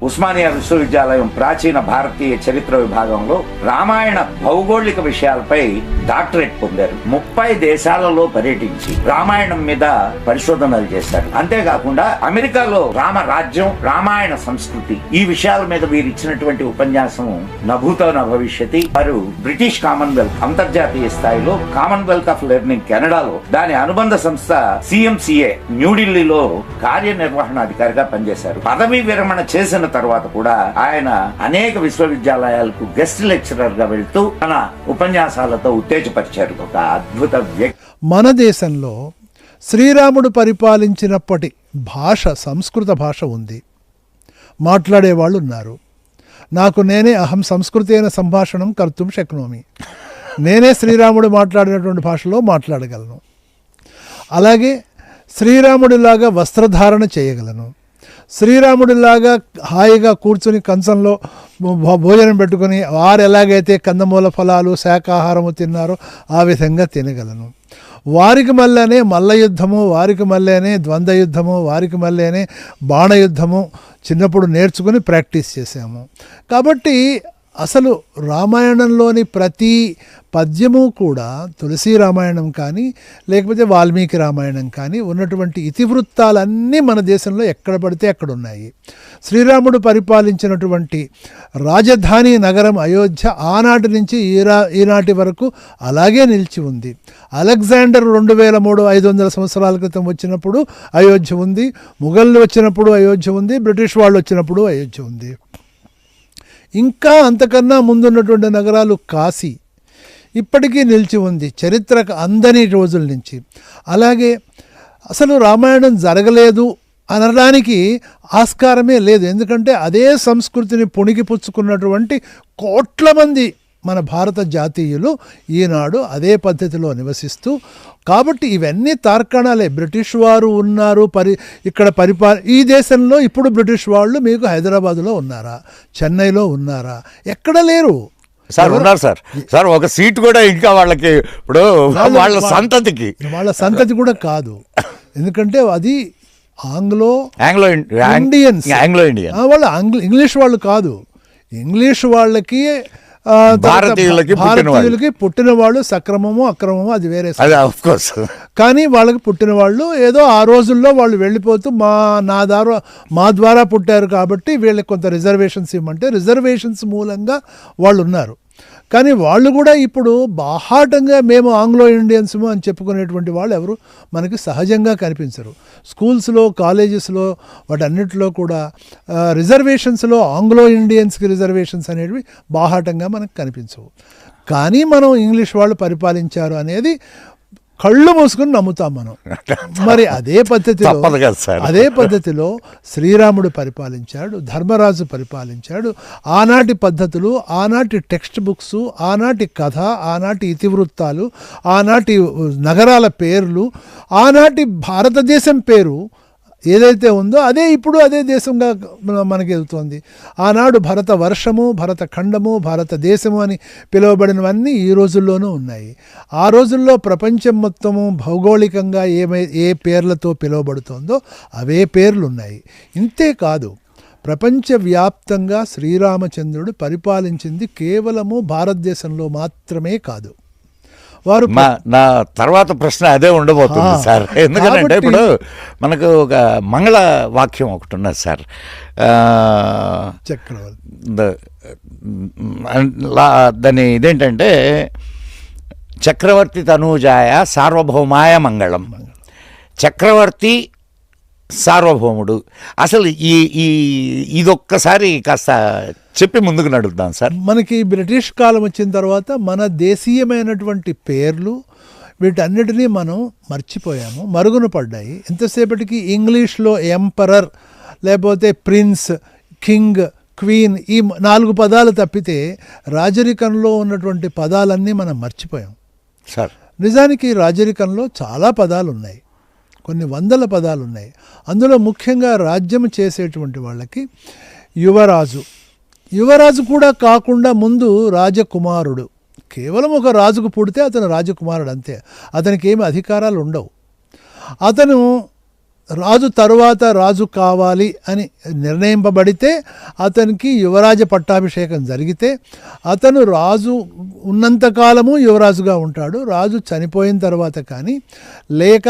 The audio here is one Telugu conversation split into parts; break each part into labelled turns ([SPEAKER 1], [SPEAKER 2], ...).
[SPEAKER 1] ఉస్మానియా విశ్వవిద్యాలయం ప్రాచీన భారతీయ చరిత్ర విభాగంలో రామాయణ భౌగోళిక విషయాలపై డాక్టరేట్ పొందారు. 30 దేశాలలో పర్యటించి రామాయణం మీద పరిశోధనలు చేశారు. అంతేకాకుండా అమెరికాలో రామరాజ్యం, రామాయణ సంస్కృతి ఈ విషయాల మీద వీరు ఇచ్చినటువంటి ఉపన్యాసం నభూతో నభవిష్యతి. వారు బ్రిటిష్ కామన్వెల్త్ అంతర్జాతీయ స్థాయిలో కామన్వెల్త్ ఆఫ్ లెర్నింగ్ కెనడాలో దాని అనుబంధ సంస్థ CMCA న్యూఢిల్లీలో కార్యనిర్వహణాధికారిగా పనిచేశారు. పదవీ విరమణ చేసిన తర్వాత కూడా ఆయన అనేక విశ్వవిద్యాలయాలకు గెస్ట్ లెక్చరర్ గా వెళ్తూ తన ఉపన్యాసాలతో ఉత్తేజపరిచారు. ఒక అద్భుత వ్యక్తి.
[SPEAKER 2] మన దేశంలో శ్రీరాముడు పరిపాలించినప్పటి భాష సంస్కృత భాష ఉంది, మాట్లాడేవాళ్ళు ఉన్నారు. నాకు నేనే అహం సంస్కృతేన సంభాషణం కర్తుం శక్నోమి, నేనే శ్రీరాముడు మాట్లాడినటువంటి భాషలో మాట్లాడగలను. అలాగే శ్రీరాముడిలాగా వస్త్రధారణ చేయగలను, శ్రీరాముడిలాగా హాయిగా కూర్చుని కంచంలో భోజనం పెట్టుకుని వారు ఎలాగైతే కందమూల ఫలాలు శాకాహారము తిన్నారో ఆ విధంగా తినగలను. వారికి మళ్ళీనే మల్ల యుద్ధము, వారికి మళ్ళీనే ద్వంద్వ యుద్ధము, వారికి మళ్ళీనే బాణయుద్ధము చిన్నప్పుడు నేర్చుకుని ప్రాక్టీస్ చేశాము. కాబట్టి అసలు రామాయణంలోని ప్రతి పద్యము కూడా తులసి రామాయణం కానీ లేకపోతే వాల్మీకి రామాయణం కానీ ఉన్నటువంటి ఇతివృత్తాలన్నీ మన దేశంలో ఎక్కడ పడితే అక్కడ ఉన్నాయి. శ్రీరాముడు పరిపాలించినటువంటి రాజధాని నగరం అయోధ్య ఆనాటి నుంచి ఈనాటి వరకు అలాగే నిలిచి ఉంది. అలెగ్జాండర్ 2300-500 సంవత్సరాల క్రితం వచ్చినప్పుడు అయోధ్య ఉంది, ముఘళ్ళు వచ్చినప్పుడు అయోధ్య ఉంది, బ్రిటిష్ వాళ్ళు వచ్చినప్పుడు అయోధ్య ఉంది. ఇంకా అంతకన్నా ముందున్నటువంటి నగరాలు కాశీ ఇప్పటికీ నిలిచి ఉంది చరిత్రకు అందని రోజుల నుంచి. అలాగే అసలు రామాయణం జరగలేదు అనడానికి ఆస్కారమే లేదు. ఎందుకంటే అదే సంస్కృతిని పుణికిపుచ్చుకున్నటువంటి కోట్ల మంది మన భారత జాతీయులు ఈనాడు అదే పద్ధతిలో నివసిస్తూ, కాబట్టి ఇవన్నీ తార్కాణాలే. బ్రిటిష్ వారు ఉన్నారు ఇక్కడ ఈ దేశంలో ఇప్పుడు బ్రిటిష్ వాళ్ళు మీకు హైదరాబాదులో ఉన్నారా, చెన్నైలో ఉన్నారా? ఎక్కడ లేరు
[SPEAKER 3] సార్. ఉన్నారు సార్. సార్ ఒక సీట్ కూడా ఇంకా వాళ్ళకి ఇప్పుడు వాళ్ళ
[SPEAKER 2] సంతతి కూడా కాదు. ఎందుకంటే అది ఆంగ్లో
[SPEAKER 3] ఇండియన్
[SPEAKER 2] వాళ్ళు ఇంగ్లీష్ వాళ్ళు కాదు. ఇంగ్లీష్ వాళ్ళకి భారతీయులకి పుట్టిన వాళ్ళు సక్రమము అక్రమము అది వేరే. కానీ వాళ్ళకి పుట్టిన వాళ్ళు ఏదో ఆ రోజుల్లో వాళ్ళు వెళ్ళిపోతూ మా ద్వారా పుట్టారు కాబట్టి వీళ్ళకి కొంత రిజర్వేషన్స్ ఇవ్వమంటే రిజర్వేషన్స్ మూలంగా వాళ్ళు ఉన్నారు. కానీ వాళ్ళు కూడా ఇప్పుడు బాహాటంగా మేము ఆంగ్లో ఇండియన్స్ము అని చెప్పుకునేటువంటి వాళ్ళు ఎవరు మనకి సహజంగా కనిపించరు. స్కూల్స్లో, కాలేజెస్లో వాటన్నిటిలో కూడా రిజర్వేషన్స్లో ఆంగ్లో ఇండియన్స్కి రిజర్వేషన్స్ అనేవి బాహాటంగా మనకు కనిపించవు. కానీ మనం ఇంగ్లీష్ వాళ్ళు పరిపాలించారు అనేది కళ్ళు మూసుకుని నమ్ముతాం మనం. మరి అదే పద్ధతిలో శ్రీరాముడు పరిపాలించాడు, ధర్మరాజు పరిపాలించాడు. ఆనాటి పద్ధతులు, ఆనాటి టెక్స్ట్ బుక్స్, ఆనాటి కథ, ఆనాటి ఇతివృత్తాలు, ఆనాటి నగరాల పేర్లు, ఆనాటి భారతదేశం పేరు ఏదైతే ఉందో అదే ఇప్పుడు అదే దేశంగా మనకి వెళ్తుంది. ఆనాడు భరత వర్షము, భరత ఖండము, భారతదేశము అని పిలువబడినవన్నీ ఈ రోజుల్లోనూ ఉన్నాయి. ఆ రోజుల్లో ప్రపంచం మొత్తము భౌగోళికంగా ఏ పేర్లతో పిలువబడుతుందో అవే పేర్లు ఉన్నాయి. ఇంతేకాదు, ప్రపంచవ్యాప్తంగా శ్రీరామచంద్రుడు పరిపాలించింది కేవలము భారతదేశంలో మాత్రమే కాదు.
[SPEAKER 3] నా తర్వాత ప్రశ్న అదే ఉండబోతుంది సార్. ఎందుకంటే ఇప్పుడు మనకు ఒక మంగళ వాక్యం ఒకటి ఉన్నది సార్. దాని ఇదేంటంటే చక్రవర్తి తనూజాయ సార్వభౌమాయ మంగళం. చక్రవర్తి సార్వభౌముడు. అసలు ఇదొక్కసారి కాస్త చెప్పి ముందుకు నడుద్దాం సార్.
[SPEAKER 2] మనకి బ్రిటిష్ కాలం వచ్చిన తర్వాత మన దేశీయమైనటువంటి పేర్లు వీటన్నిటినీ మనం మర్చిపోయాము, మరుగున పడ్డాయి. ఎంతసేపటికి ఇంగ్లీష్లో ఎంపరర్ లేకపోతే ప్రిన్స్, కింగ్, క్వీన్ ఈ 4 పదాలు తప్పితే రాజరికంలో ఉన్నటువంటి పదాలన్నీ మనం మర్చిపోయాం
[SPEAKER 3] సార్.
[SPEAKER 2] నిజానికి రాజరికంలో చాలా పదాలు ఉన్నాయి, కొన్ని వందల పదాలు ఉన్నాయి. అందులో ముఖ్యంగా రాజ్యం చేసేటువంటి వాళ్ళకి యువరాజు కూడా కాకుండా ముందు రాజకుమారుడు. కేవలం ఒక రాజుకు పుడితే అతను రాజకుమారుడు అంతే, అతనికి ఏమి అధికారాలు ఉండవు. అతను రాజు తరువాత రాజు కావాలి అని నిర్ణయింపబడితే అతనికి యువరాజ పట్టాభిషేకం జరిగితే అతను రాజు ఉన్నంతకాలము యువరాజుగా ఉంటాడు. రాజు చనిపోయిన తర్వాత కానీ లేక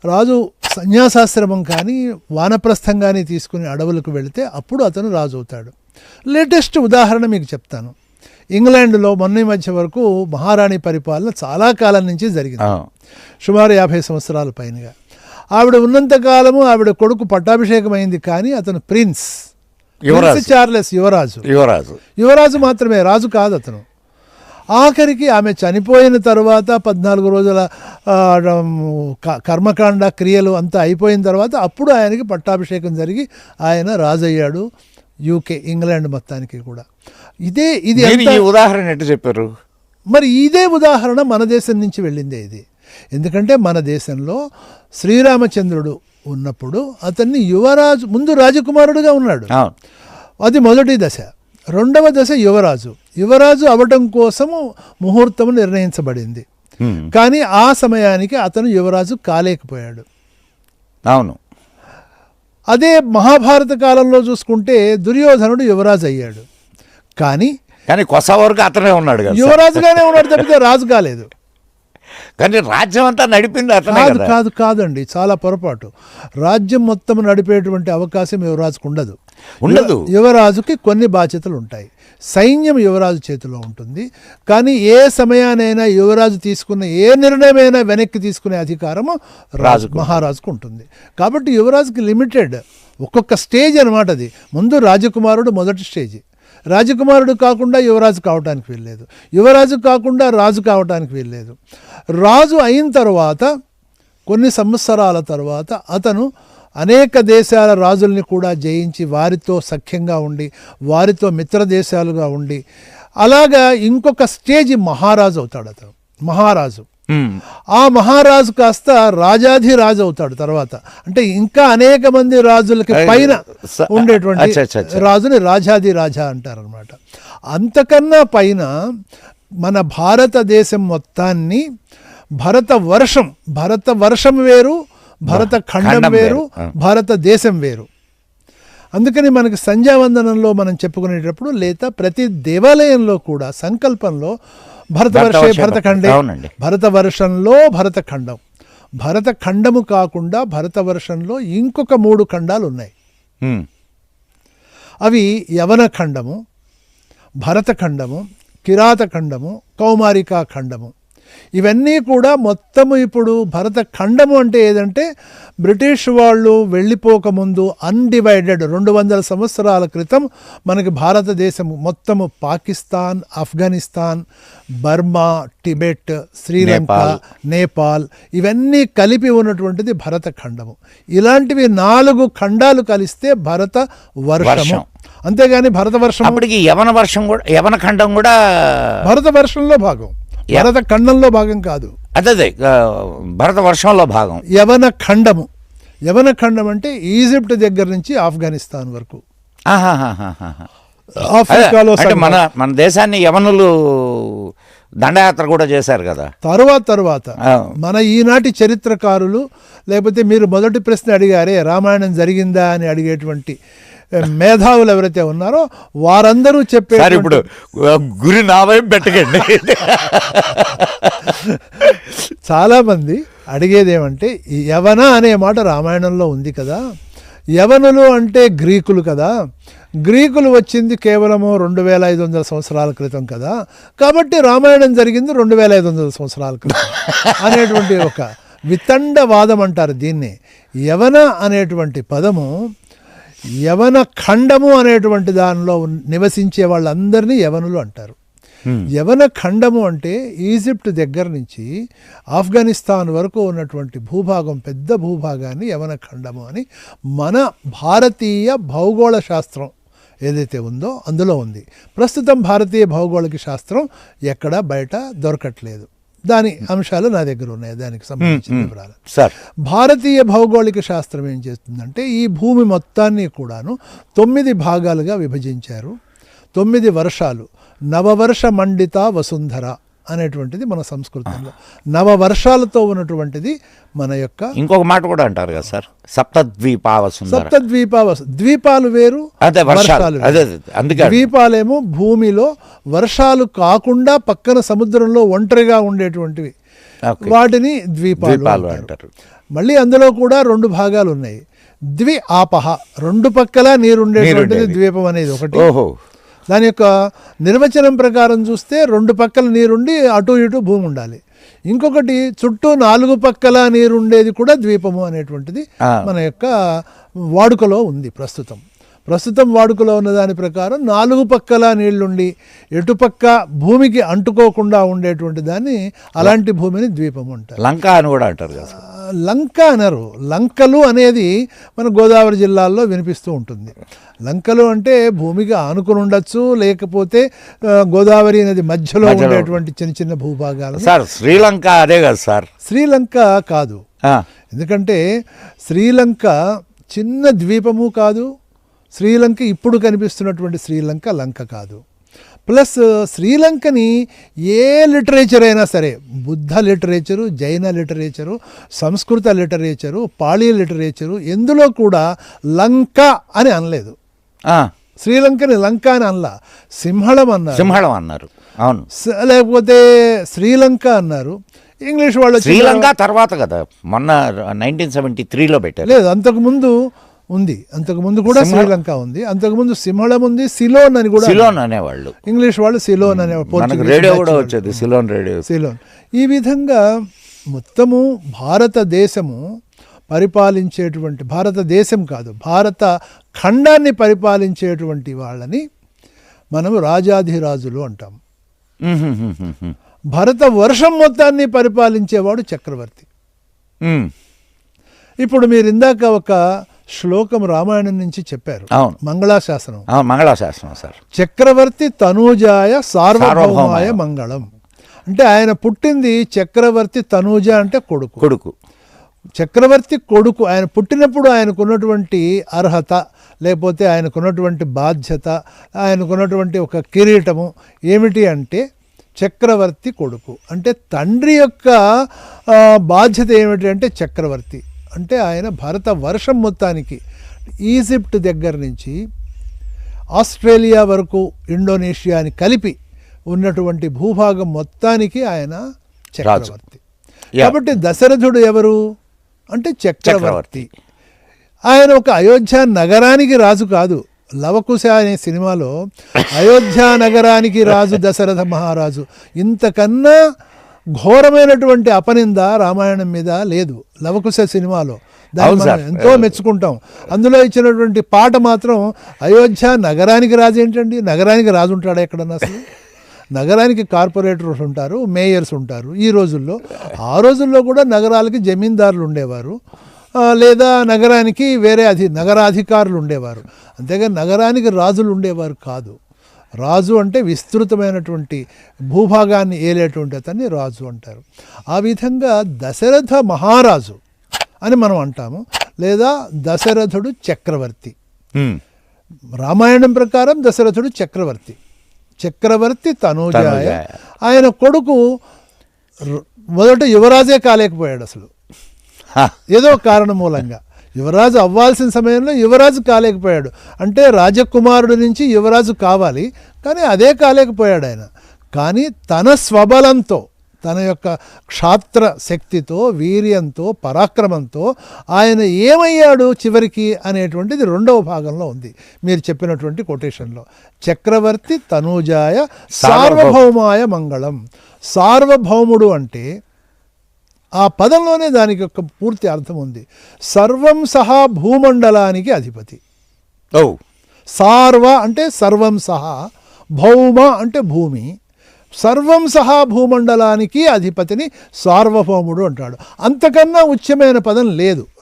[SPEAKER 2] రాజు సన్యాసాశ్రమం కానీ వానప్రస్థం కానీ తీసుకుని అడవులకు వెళితే అప్పుడు అతను రాజు అవుతాడు. లేటెస్ట్ ఉదాహరణ మీకు చెప్తాను. ఇంగ్లాండ్లో మొన్న మధ్య వరకు మహారాణి పరిపాలన చాలా కాలం నుంచి జరిగింది, సుమారు 50 సంవత్సరాల పైనగా. ఆవిడ ఉన్నంతకాలము ఆవిడ కొడుకు పట్టాభిషేకం అయింది, కానీ అతను ప్రిన్స్ చార్లెస్ యువరాజు మాత్రమే, రాజు కాదు అతను. ఆఖరికి ఆమె చనిపోయిన తర్వాత 14 రోజుల కర్మకాండ క్రియలు అంతా అయిపోయిన తర్వాత అప్పుడు ఆయనకి పట్టాభిషేకం జరిగి ఆయన రాజు అయ్యాడు. యూకే, ఇంగ్లాండ్ మొత్తానికి కూడా ఇది
[SPEAKER 3] ఉదాహరణ ఎట్లా చెప్పారు?
[SPEAKER 2] మరి ఇదే ఉదాహరణ మన దేశం నుంచి వెళ్ళిందే ఇది. ఎందుకంటే మన దేశంలో శ్రీరామచంద్రుడు ఉన్నప్పుడు అతన్ని యువరాజు, ముందు రాజకుమారుడుగా ఉన్నాడు, అది మొదటి దశ. రెండవ దశ యువరాజు అవటం కోసము ముహూర్తం నిర్ణయించబడింది, కానీ ఆ సమయానికి అతను యువరాజు కాలేకపోయాడు.
[SPEAKER 3] అవును.
[SPEAKER 2] అదే మహాభారత కాలంలో చూసుకుంటే దుర్యోధనుడు యువరాజు అయ్యాడు, కానీ
[SPEAKER 3] కొస వరకు అతనే ఉన్నాడు,
[SPEAKER 2] యువరాజుగానే ఉన్నాడు తప్పితే రాజు కాలేదు.
[SPEAKER 3] కానీ రాజ్యం అంతా నడిపింది అతనే.
[SPEAKER 2] కాదండి, చాలా పొరపాటు. రాజ్యం మొత్తం నడిపేటువంటి అవకాశం యువరాజుకు ఉండదు. యువరాజుకి కొన్ని బాధ్యతలు ఉంటాయి. సైన్యం యువరాజు చేతిలో ఉంటుంది, కానీ ఏ సమయానైనా యువరాజు తీసుకున్న ఏ నిర్ణయమైనా వెనక్కి తీసుకునే అధికారము మహారాజుకు ఉంటుంది. కాబట్టి యువరాజుకి లిమిటెడ్ ఒక్కొక్క స్టేజ్ అనమాట అది. ముందు రాజకుమారుడు మొదటి స్టేజ్. రాజకుమారుడు కాకుండా యువరాజు కావటానికి వీల్లేదు, యువరాజు కాకుండా రాజు కావటానికి వీల్లేదు. రాజు అయిన తర్వాత కొన్ని సంవత్సరాల తర్వాత అతను అనేక దేశాల రాజుల్ని కూడా జయించి వారితో సఖ్యంగా ఉండి వారితో మిత్ర దేశాలుగా ఉండి అలాగా ఇంకొక స్టేజ్ మహారాజు అవుతాడు అతను. ఆ మహారాజు కాస్త రాజాధిరాజు అవుతాడు తర్వాత. అంటే ఇంకా అనేక మంది రాజులకి పైన ఉండేటువంటి రాజుని రాజాధిరాజా అంటారనమాట. అంతకన్నా పైన మన భారతదేశం మొత్తాన్ని భరతవర్షం వేరు, భరత ఖండం వేరు, భారతదేశం వేరు. అందుకని మనకి సంధ్యావందనంలో మనం చెప్పుకునేటప్పుడు లేదా ప్రతి దేవాలయంలో కూడా సంకల్పంలో భరతవర్షే భరతఖండే, భరతవర్షంలో భరతఖండం, భరతఖండము కాకుండా భరతవర్షంలో ఇంకొక 3 ఖండాలు ఉన్నాయి. అవి యవన ఖండము, భరతఖండము, కిరాతఖండము, కౌమారికా ఖండము. ఇవన్నీ కూడా మొత్తము ఇప్పుడు భరతఖండము అంటే ఏదంటే బ్రిటిష్ వాళ్ళు వెళ్ళిపోకముందు అన్డివైడెడ్ 200 సంవత్సరాల క్రితం మనకి భారతదేశం మొత్తము పాకిస్తాన్, ఆఫ్ఘనిస్తాన్, బర్మా, టిబెట్, శ్రీలంక, నేపాల్ ఇవన్నీ కలిపి ఉన్నటువంటిది భరతఖండము. ఇలాంటివి 4 ఖండాలు కలిస్తే భరత వర్షము. అంతేగాని భరతవర్షం
[SPEAKER 3] అప్పటికి యవన ఖండం కూడా
[SPEAKER 2] భరతవర్షంలో భాగం, భరత ఖండంలో భాగం కాదు.
[SPEAKER 3] అదే భరత వర్షంలో భాగం
[SPEAKER 2] యవన ఖండం అంటే ఈజిప్ట్ దగ్గర నుంచి ఆఫ్ఘనిస్తాన్ వరకు. ఆఫ్రికాలో
[SPEAKER 3] మన దేశాన్ని యవనులు దండయాత్ర కూడా చేశారు కదా.
[SPEAKER 2] తరువాత మన ఈనాటి చరిత్రకారులు, లేకపోతే మీరు మొదటి ప్రశ్న అడిగారే రామాయణం జరిగిందా అని అడిగేటువంటి మేధావులు ఎవరైతే ఉన్నారో వారందరూ చెప్పారు.
[SPEAKER 3] ఇప్పుడు గురి నా వైపు పెట్టకండి.
[SPEAKER 2] చాలా మంది అడిగేది ఏమంటే యవన అనే మాట రామాయణంలో ఉంది కదా, యవనులు అంటే గ్రీకులు కదా, గ్రీకులు వచ్చింది కేవలము 2500 సంవత్సరాల క్రితం కదా, కాబట్టి రామాయణం జరిగింది 2500 సంవత్సరాల క్రితం అనేటువంటి ఒక వితండవాదం అంటారు దీన్ని. యవన అనేటువంటి పదము యవన ఖండము అనేటువంటి దానిలో నివసించే వాళ్ళందరినీ యవనులు అంటారు. యవన ఖండము అంటే ఈజిప్ట్ దగ్గర నుంచి ఆఫ్ఘనిస్తాన్ వరకు ఉన్నటువంటి భూభాగం, పెద్ద భూభాగాన్ని యవన ఖండము అని మన భారతీయ భౌగోళ శాస్త్రం ఏదైతే ఉందో అందులో ఉంది. ప్రస్తుతం భారతీయ భౌగోళిక శాస్త్రం ఎక్కడ బయట దొరకట్లేదు. దాని అంశాలు నా దగ్గర ఉన్నాయి, దానికి సంబంధించిన వివరాలు. భారతీయ భౌగోళిక శాస్త్రం ఏం చేస్తుందంటే ఈ భూమి మొత్తాన్ని కూడాను 9 భాగాలుగా విభజించారు. 9 వర్షాలు, నవవర్ష మండిత వసుంధర అనేటువంటిది మన సంస్కృతంలో. నవవర్షాలతో ఉన్నటువంటిది మన యొక్క.
[SPEAKER 3] ఇంకొక మాట కూడా అంటారు కదా సార్, సప్తద్వీపావసుందర.
[SPEAKER 2] ద్వీపాలు వేరు,
[SPEAKER 3] అదే వర్షాలు. అదే అందుకే
[SPEAKER 2] ద్వీపాలేమో భూమిలో వర్షాలు కాకుండా పక్కన సముద్రంలో ఒంటరిగా ఉండేటువంటివి, వాటిని ద్వీపాలు అంటారు. మళ్ళీ అందులో కూడా 2 భాగాలు ఉన్నాయి. ద్వి ఆపహ, 2 పక్కల నీరుండేటువంటిది ద్వీపం అనేది ఒకటి. దాని యొక్క నిర్వచనం ప్రకారం చూస్తే 2 పక్కల నీరుండి అటు ఇటు భూమి ఉండాలి. ఇంకొకటి చుట్టూ 4 పక్కల నీరుండేది కూడా ద్వీపము అనేటువంటిది మన యొక్క వాడుకలో ఉంది. ప్రస్తుతం వాడుకలో ఉన్న దాని ప్రకారం 4 పక్కల నీళ్లుండి ఎటుపక్క భూమికి అంటుకోకుండా ఉండేటువంటి దాన్ని, అలాంటి భూమిని ద్వీపము అంటారు.
[SPEAKER 3] లంక అని కూడా అంటారు కదా.
[SPEAKER 2] లంక అనరు. లంకలు అనేది మన గోదావరి జిల్లాల్లో వినిపిస్తూ ఉంటుంది. లంకలు అంటే భూమికి ఆనుకుని ఉండొచ్చు, లేకపోతే గోదావరి నది మధ్యలో ఉండేటువంటి చిన్న చిన్న భూభాగాలు.
[SPEAKER 3] సార్ శ్రీలంక అదే కదా సార్?
[SPEAKER 2] శ్రీలంక కాదు, ఎందుకంటే శ్రీలంక చిన్న ద్వీపము కాదు. శ్రీలంక ఇప్పుడు కనిపిస్తున్నటువంటి శ్రీలంక లంక కాదు. ప్లస్ శ్రీలంకని ఏ లిటరేచర్ అయినా సరే, బుద్ధ లిటరేచరు, జైన లిటరేచరు, సంస్కృత లిటరేచరు, పాళీ లిటరేచరు, ఎందులో కూడా లంక అని అనలేదు. శ్రీలంకని లంక అని అనలా, సింహళం అన్నారు. అవును. లేకపోతే శ్రీలంక అన్నారు. ఇంగ్లీష్ వాళ్ళు
[SPEAKER 3] శ్రీలంక తర్వాత కదా, మొన్న 1973లో పెట్టారు.
[SPEAKER 2] లేదు, అంతకుముందు ఉంది. అంతకుముందు కూడా శ్రీలంక ఉంది. అంతకుముందు సింహళం ఉంది. సిలోన్ అని కూడా,
[SPEAKER 3] సిలోన్ అనేవాళ్ళు
[SPEAKER 2] ఇంగ్లీష్ వాళ్ళు సిలోన్ అనేవాళ్ళు.
[SPEAKER 3] రేడియో కూడా వచ్చేది సిలోన్ రేడియో.
[SPEAKER 2] ఈ విధంగా మొత్తము భారతదేశము పరిపాలించేటువంటి, భారతదేశం కాదు, భారత ఖండాన్ని పరిపాలించేటువంటి వాళ్ళని మనము రాజాధిరాజులు అంటాం. భరత వర్షం మొత్తాన్ని పరిపాలించేవాడు చక్రవర్తి. ఇప్పుడు మీరు ఇందాక ఒక శ్లోకం రామాయణం నుంచి చెప్పారు, మంగళాశాసనం సార్. చక్రవర్తి తనూజాయ సార్వభౌమాయ మంగళం అంటే ఆయన పుట్టింది చక్రవర్తి. తనూజ అంటే కొడుకు. చక్రవర్తి కొడుకు. ఆయన పుట్టినప్పుడు ఆయనకున్నటువంటి అర్హత, లేకపోతే ఆయనకున్నటువంటి బాధ్యత, ఆయనకున్నటువంటి ఒక కిరీటము ఏమిటి అంటే చక్రవర్తి కొడుకు. అంటే తండ్రి యొక్క బాధ్యత ఏమిటి అంటే చక్రవర్తి. అంటే ఆయన భారత వర్షం మొత్తానికి ఈజిప్ట్ దగ్గర నుంచి ఆస్ట్రేలియా వరకు, ఇండోనేషియాని కలిపి ఉన్నటువంటి భూభాగం మొత్తానికి ఆయన చక్రవర్తి. కాబట్టి దశరథుడు ఎవరు అంటే చక్రవర్తి. ఆయన ఒక అయోధ్య నగరానికి రాజు కాదు. లవకుశ అనే సినిమాలో అయోధ్య నగరానికి రాజు దశరథ మహారాజు. ఇంతకన్నా ఘోరమైనటువంటి అపనింద రామాయణం మీద లేదు లవకుశ సినిమాలో. దాన్ని మనం ఎంతో మెచ్చుకుంటాం. అందులో ఇచ్చినటువంటి పాట మాత్రం అయోధ్య నగరానికి రాజు ఏంటండి? నగరానికి రాజు ఉంటాడా ఎక్కడన్నా? అసలు నగరానికి కార్పొరేటర్స్ ఉంటారు, మేయర్స్ ఉంటారు. ఈ రోజుల్లో, ఆ రోజుల్లో కూడా నగరాలకి జమీందారులు ఉండేవారు, లేదా నగరానికి వేరే నగరాధికారులు ఉండేవారు. అంతేగాని నగరానికి రాజులు ఉండేవారు కాదు. రాజు అంటే విస్తృతమైనటువంటి భూభాగాన్ని ఏలేటువంటి అతన్ని రాజు అంటారు. ఆ విధంగా దశరథ మహారాజు అని మనం అంటాము, లేదా దశరథుడు చక్రవర్తి. రామాయణం ప్రకారం దశరథుడు చక్రవర్తి తనూజాయ. ఆయన కొడుకు మొదట యువరాజే కాలేకపోయాడు అసలు, ఏదో కారణం మూలంగా. యువరాజు అవ్వాల్సిన సమయంలో యువరాజు కాలేకపోయాడు. అంటే రాజకుమారుడి నుంచి యువరాజు కావాలి, కానీ అదే కాలేకపోయాడు ఆయన. కానీ తన స్వబలంతో, తన యొక్క క్షాత్ర శక్తితో, వీర్యంతో, పరాక్రమంతో ఆయన ఏమయ్యాడు చివరికి అనేటువంటిది 2వ భాగంలో ఉంది మీరు చెప్పినటువంటి కొటేషన్లో. చక్రవర్తి తనూజాయ సార్వభౌమాయ మంగళం. సార్వభౌముడు అంటే ఆ పదంలోనే దానికి యొక్క పూర్తి అర్థం ఉంది. సర్వం సహా భూమండలానికి అధిపతి. సార్వ అంటే సర్వం సహా, భౌమ అంటే భూమి, సర్వం సహా భూమండలానికి అధిపతిని సార్వభౌముడు అంటాడు. అంతకన్నా ఉచ్యమైన పదం లేదు